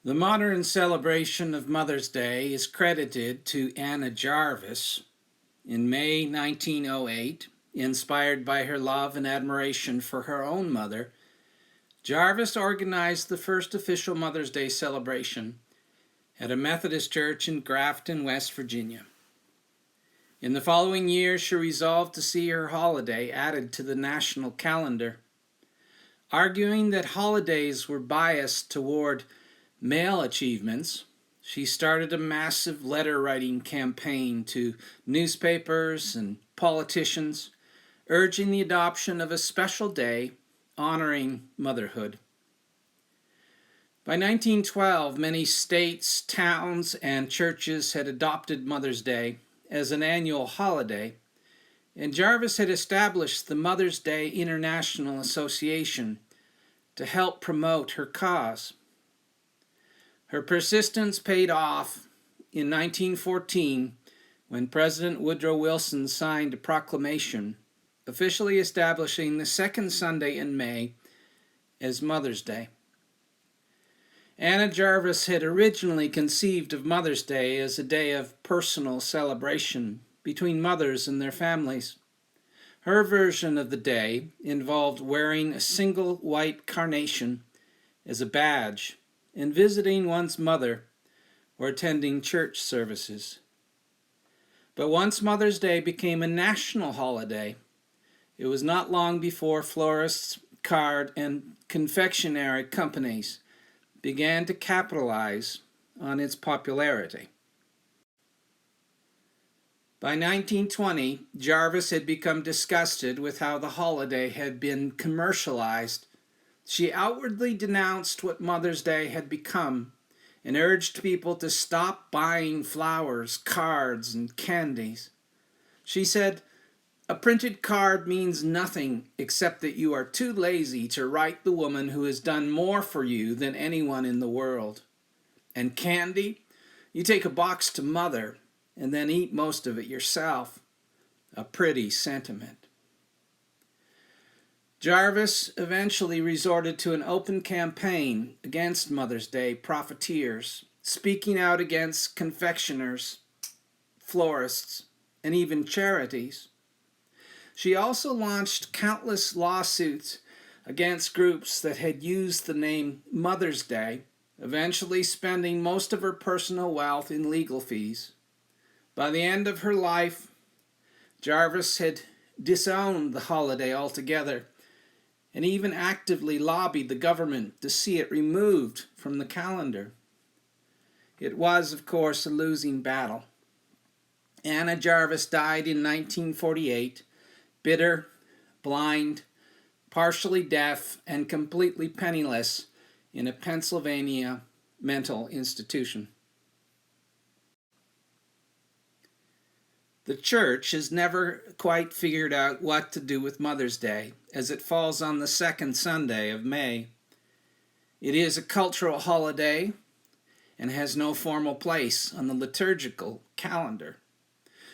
The modern celebration of Mother's Day is credited to Anna Jarvis in May 1908. Inspired by her love and admiration for her own mother, Jarvis organized the first official Mother's Day celebration at a Methodist church in Grafton, West Virginia. In the following year, she resolved to see her holiday added to the national calendar. Arguing that holidays were biased toward male achievements, she started a massive letter-writing campaign to newspapers and politicians, urging the adoption of a special day honoring motherhood. By 1912, many states, towns, and churches had adopted Mother's Day as an annual holiday, and Jarvis had established the Mother's Day International Association to help promote her cause. Her persistence paid off in 1914 when President Woodrow Wilson signed a proclamation officially establishing the second Sunday in May as Mother's Day. Anna Jarvis had originally conceived of Mother's Day as a day of personal celebration between mothers and their families. Her version of the day involved wearing a single white carnation as a badge and visiting one's mother or attending church services. But once Mother's Day became a national holiday, it was not long before florists, card, and confectionery companies began to capitalize on its popularity. By 1920, Jarvis had become disgusted with how the holiday had been commercialized. She outwardly denounced what Mother's Day had become and urged people to stop buying flowers, cards, and candies. She said, "A printed card means nothing except that you are too lazy to write the woman who has done more for you than anyone in the world. And candy? You take a box to Mother and then eat most of it yourself. A pretty sentiment." Jarvis eventually resorted to an open campaign against Mother's Day profiteers, speaking out against confectioners, florists, and even charities. She also launched countless lawsuits against groups that had used the name Mother's Day, eventually spending most of her personal wealth in legal fees. By the end of her life, Jarvis had disowned the holiday altogether and even actively lobbied the government to see it removed from the calendar. It was, of course, a losing battle. Anna Jarvis died in 1948, bitter, blind, partially deaf, and completely penniless in a Pennsylvania mental institution. The church has never quite figured out what to do with Mother's Day, as it falls on the second Sunday of May. It is a cultural holiday and has no formal place on the liturgical calendar.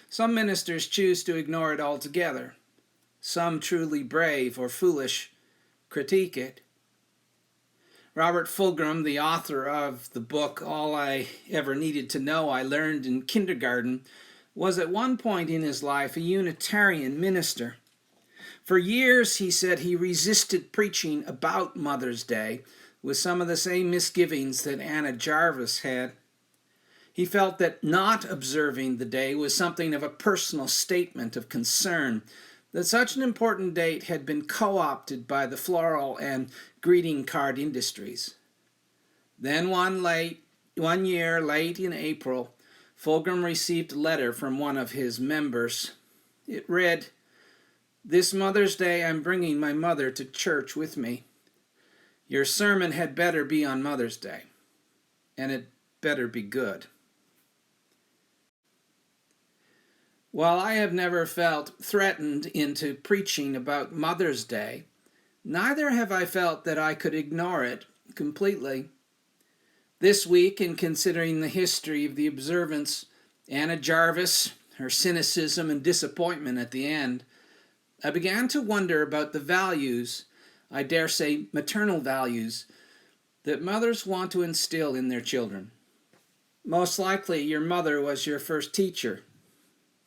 Some ministers choose to ignore it altogether. Some, truly brave or foolish, critique it. Robert Fulghum, the author of the book All I Ever Needed to Know I Learned in Kindergarten, was at one point in his life a Unitarian minister. For years, he said, he resisted preaching about Mother's Day with some of the same misgivings that Anna Jarvis had. He felt that not observing the day was something of a personal statement of concern, that such an important date had been co-opted by the floral and greeting card industries. Then one year late in April, Fulghum received a letter from one of his members. It read, "This Mother's Day I'm bringing my mother to church with me. Your sermon had better be on Mother's Day, and it better be good." While I have never felt threatened into preaching about Mother's Day, neither have I felt that I could ignore it completely. This week, in considering the history of the observance, Anna Jarvis, her cynicism and disappointment at the end, I began to wonder about the values, I dare say maternal values, that mothers want to instill in their children. Most likely, your mother was your first teacher,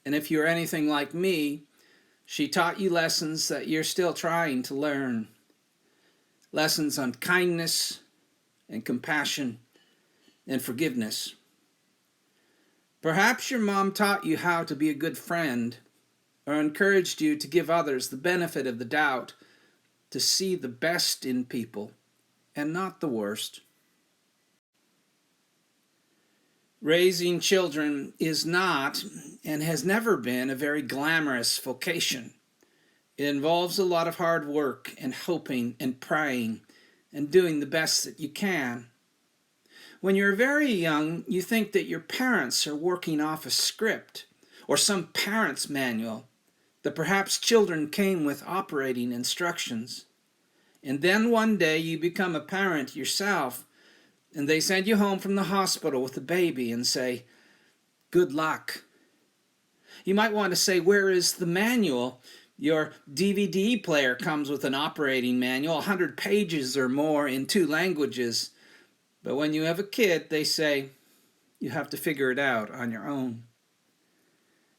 and if you're anything like me, she taught you lessons that you're still trying to learn. Lessons on kindness and compassion and forgiveness. Perhaps your mom taught you how to be a good friend, or encouraged you to give others the benefit of the doubt, to see the best in people and not the worst. Raising children is not and has never been a very glamorous vocation. It involves a lot of hard work and hoping and praying and doing the best that you can. When you're very young, you think that your parents are working off a script or some parent's manual, that perhaps children came with operating instructions. And then one day you become a parent yourself, and they send you home from the hospital with a baby and say, "Good luck." You might want to say, "Where is the manual?" Your DVD player comes with an operating manual, 100 pages or more in 2 languages. But when you have a kid, they say, you have to figure it out on your own.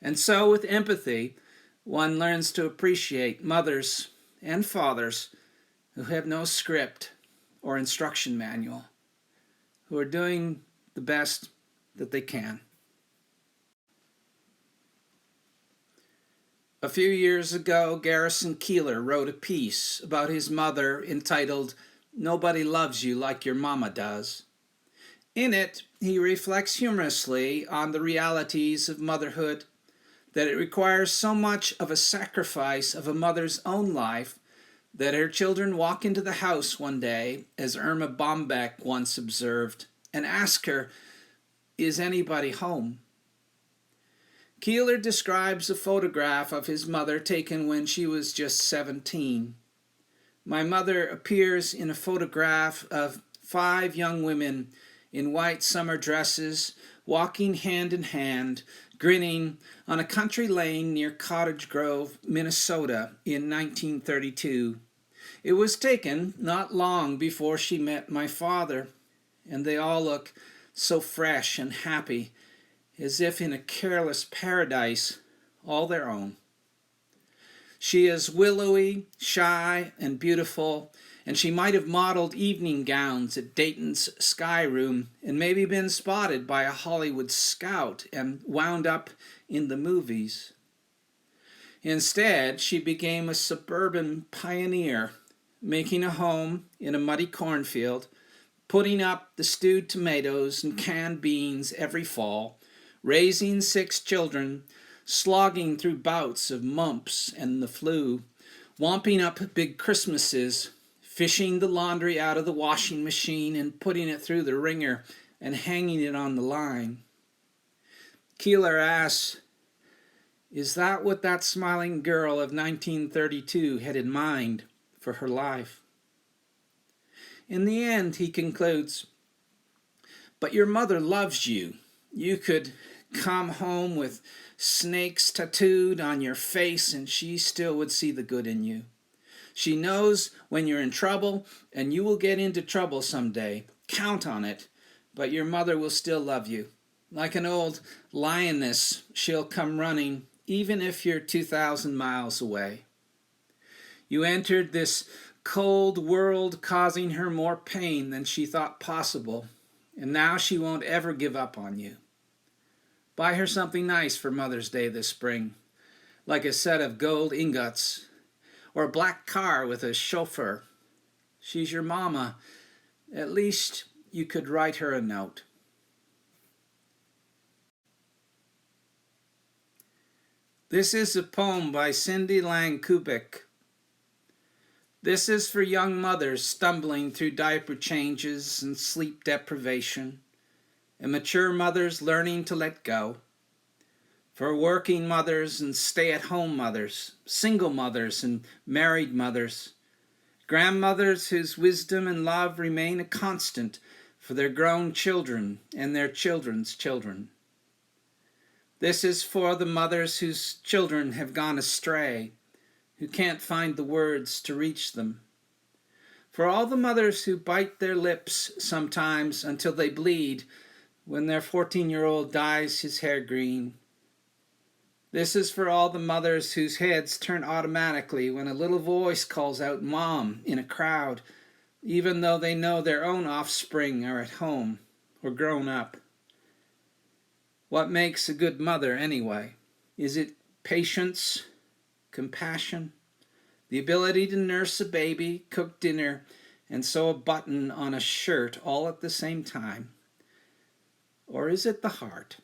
And so with empathy, one learns to appreciate mothers and fathers who have no script or instruction manual, who are doing the best that they can. A few years ago, Garrison Keillor wrote a piece about his mother entitled, "Nobody Loves You Like Your Mama Does." In it, he reflects humorously on the realities of motherhood, that it requires so much of a sacrifice of a mother's own life that her children walk into the house one day, as Irma Bombeck once observed, and ask her, "Is anybody home?" Keillor describes a photograph of his mother taken when she was just 17. My mother appears in a photograph of 5 young women in white summer dresses, walking hand in hand, grinning on a country lane near Cottage Grove, Minnesota in 1932. It was taken not long before she met my father, and they all look so fresh and happy, as if in a careless paradise all their own. She is willowy, shy, and beautiful, and she might have modeled evening gowns at Dayton's Sky Room and maybe been spotted by a Hollywood scout and wound up in the movies. Instead, she became a suburban pioneer, making a home in a muddy cornfield, putting up the stewed tomatoes and canned beans every fall, raising 6 children, slogging through bouts of mumps and the flu, womping up big Christmases, fishing the laundry out of the washing machine and putting it through the wringer and hanging it on the line. Keillor asks, is that what that smiling girl of 1932 had in mind for her life? In the end, he concludes, but your mother loves you. You could come home with snakes tattooed on your face and she still would see the good in you. She knows when you're in trouble, and you will get into trouble someday. Count on it, but your mother will still love you. Like an old lioness, she'll come running, even if you're 2,000 miles away. You entered this cold world causing her more pain than she thought possible, and now she won't ever give up on you. Buy her something nice for Mother's Day this spring, like a set of gold ingots, or a black car with a chauffeur. She's your mama. At least you could write her a note. This is a poem by Cindy Lang Kubik. This is for young mothers stumbling through diaper changes and sleep deprivation, and mature mothers learning to let go. For working mothers and stay-at-home mothers, single mothers and married mothers, grandmothers whose wisdom and love remain a constant for their grown children and their children's children. This is for the mothers whose children have gone astray, who can't find the words to reach them. For all the mothers who bite their lips sometimes until they bleed when their 14-year-old dyes his hair green. This is for all the mothers whose heads turn automatically when a little voice calls out "Mom" in a crowd, even though they know their own offspring are at home or grown up. What makes a good mother anyway? Is it patience, compassion, the ability to nurse a baby, cook dinner, and sew a button on a shirt all at the same time? Or is it the heart?